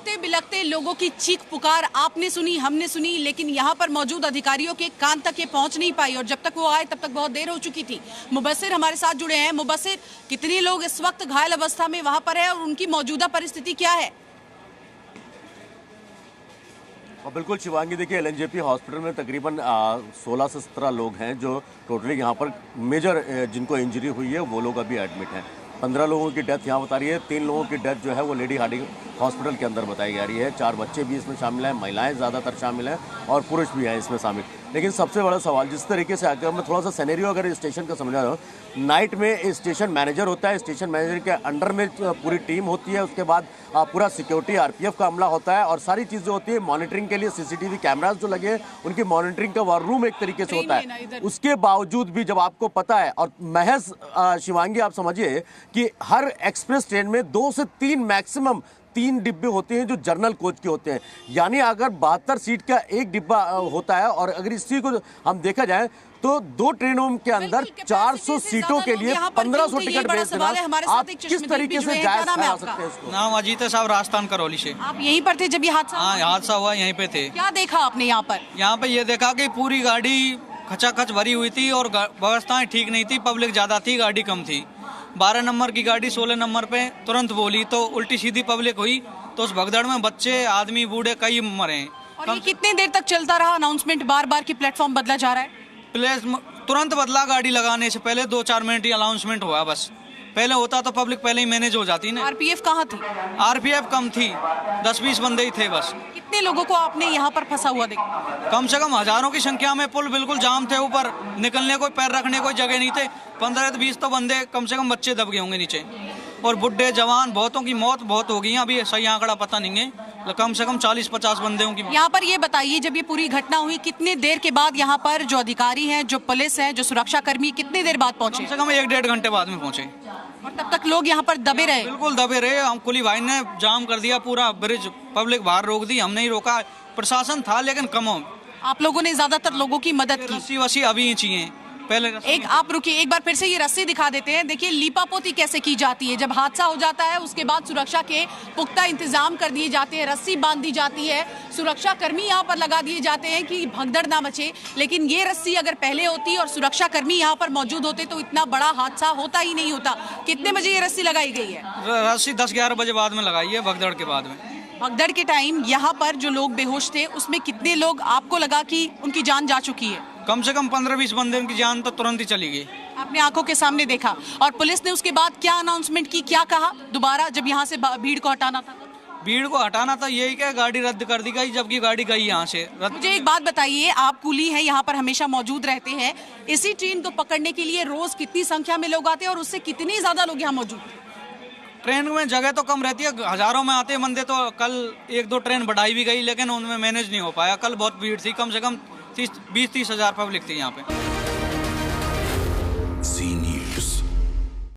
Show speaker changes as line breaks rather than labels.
रोते बिलखते लोगों की चीख पुकार आपने सुनी, हमने सुनी, लेकिन यहाँ पर मौजूद अधिकारियों के कान तक ये पहुंच नहीं पाई और जब तक वो आए तब तक बहुत देर हो चुकी थी। मुबस्सिर हमारे साथ जुड़े हैं। मुबस्सिर, कितने लोग इस वक्त घायल अवस्था में वहां पर है और उनकी मौजूदा परिस्थिति क्या है?
और बिल्कुल शिवांगी, देखिए एलएनजेपी हॉस्पिटल में तकरीबन 16 से 17 लोग हैं जो टोटली यहाँ पर मेजर जिनको इंजरी हुई है वो लोग अभी एडमिट हैं। 15 लोगों की डेथ यहाँ बता रही है, 3 लोगों की डेथ जो है वो लेडी हार्डिंग हॉस्पिटल के अंदर बताई जा रही है। 4 बच्चे भी इसमें शामिल हैं, महिलाएं ज़्यादातर शामिल हैं और पुरुष भी हैं इसमें शामिल। लेकिन सबसे बड़ा सवाल, जिस तरीके से अगर मैं थोड़ा सा सिनेरियो अगर स्टेशन का समझा रहा हूँ, नाइट में स्टेशन मैनेजर होता है, स्टेशन मैनेजर के अंडर में पूरी टीम होती है, उसके बाद पूरा सिक्योरिटी आरपीएफ का अमला होता है और सारी चीज़ें होती है मॉनिटरिंग के लिए। सीसीटीवी कैमरास जो लगे हैं उनकी मॉनिटरिंग का वॉर रूम एक तरीके से होता है। उसके बावजूद भी जब आपको पता है, और महज शिवांगी आप समझिए कि हर एक्सप्रेस ट्रेन में 2 से 3 मैक्सिमम 3 डिब्बे होते हैं जो जर्नल कोच के होते हैं, यानी अगर 72 सीट का एक डिब्बा होता है और अगर इसी को हम देखा जाए तो 2 ट्रेनों के अंदर 400 सीटों के लिए 1500 टिकट बेचना, आप किस तरीके से जायज करा सकते हैं इसको?
नाम अजीत है साहब, राजस्थान करौली से।
आप यहीं पर थे जब ये हादसा?
हाँ, हादसा हुआ यहीं पे थे।
क्या देखा आपने यहाँ पर?
यहाँ पे ये देखा कि पूरी गाड़ी खचाखच भरी हुई थी और व्यवस्थाएं ठीक नहीं थी, पब्लिक ज्यादा थी, गाड़ी कम थी। 12 नंबर की गाड़ी 16 नंबर पे तुरंत बोली तो उल्टी सीधी पब्लिक हुई, तो उस भगदड़ में बच्चे, आदमी, बूढ़े कई मरे।
और ये कितने देर तक चलता रहा अनाउंसमेंट? बार बार की प्लेटफॉर्म बदला जा रहा है?
प्लेस तुरंत बदला, गाड़ी लगाने से पहले 2-4 मिनट ही अनाउंसमेंट हुआ बस। पहले होता तो पब्लिक पहले ही मैनेज हो जाती ना।
आरपीएफ कहाँ थी?
आरपीएफ कम थी, 10-20 बंदे ही थे बस।
कितने लोगों को आपने यहाँ पर फंसा हुआ देखा?
कम से कम हजारों की संख्या में। पुल बिल्कुल जाम थे, ऊपर निकलने को पैर रखने कोई जगह नहीं थे। 15-20 तो बंदे, कम से कम बच्चे दब गए होंगे नीचे, और बुढ़े जवान बहुतों की मौत बहुत हो गई। अभी सही आंकड़ा पता नहीं है, कम से कम 40-50 बंदों की।
यहाँ पर ये बताइए, जब ये पूरी घटना हुई कितने देर के बाद यहाँ पर जो अधिकारी हैं, जो पुलिस है, जो सुरक्षा कर्मी कितने देर बाद पहुंचे?
कम से कम 1-1.5 घंटे बाद में पहुंचे।
और तब तक लोग यहाँ पर दबे रहे?
बिल्कुल दबे रहे। हम कुली भाई ने जाम कर दिया पूरा ब्रिज, पब्लिक बाहर रोक दी, हमने ही रोका। प्रशासन था लेकिन कम हो।
आप लोगों ने ज्यादातर लोगों की मदद की?
रस्सी वसी अभी ही चाहिए पहले।
एक आप रुकिए, एक बार फिर से ये रस्सी दिखा देते हैं। देखिए लीपापोती कैसे की जाती है। जब हादसा हो जाता है उसके बाद सुरक्षा के पुख्ता इंतजाम कर दिए जाते हैं, रस्सी बांध दी जाती है, सुरक्षा कर्मी यहाँ पर लगा दिए जाते हैं कि भगदड़ ना मचे। लेकिन ये रस्सी अगर पहले होती और सुरक्षा कर्मी यहाँ पर मौजूद होते तो इतना बड़ा हादसा होता ही नहीं होता। कितने बजे ये रस्सी लगाई गई है?
रस्सी 10-11 बजे बाद में लगाई है, भगदड़ के बाद में।
भगदड़ के टाइम यहाँ पर जो लोग बेहोश थे उसमें कितने लोग आपको लगा कि उनकी जान जा चुकी है?
कम से कम 15-20 बंदे, उनकी जान तो तुरंत ही चली गई।
आपने आंखों के सामने देखा। और पुलिस ने उसके बाद क्या अनाउंसमेंट की, क्या कहा दोबारा जब यहाँ से भीड़ को हटाना था?
भीड़ को हटाना था, यही क्या गाड़ी रद्द कर दी गई, जबकि गाड़ी गई यहाँ से।
मुझे एक बात बताइए, आप कुली हैं, यहाँ पर हमेशा मौजूद रहते हैं, इसी ट्रेन को पकड़ने के लिए रोज कितनी संख्या में लोग आते हैं और उससे कितनी ज्यादा लोग यहाँ मौजूद हैं?
ट्रेन में जगह तो कम रहती है, हजारों में आते हैं बंदे। तो कल 1-2 ट्रेन बढ़ाई भी गई लेकिन उनमें मैनेज नहीं हो पाया। कल बहुत भीड़ थी, कम से कम 20-30 हजार पब्लिक थी यहाँ पे।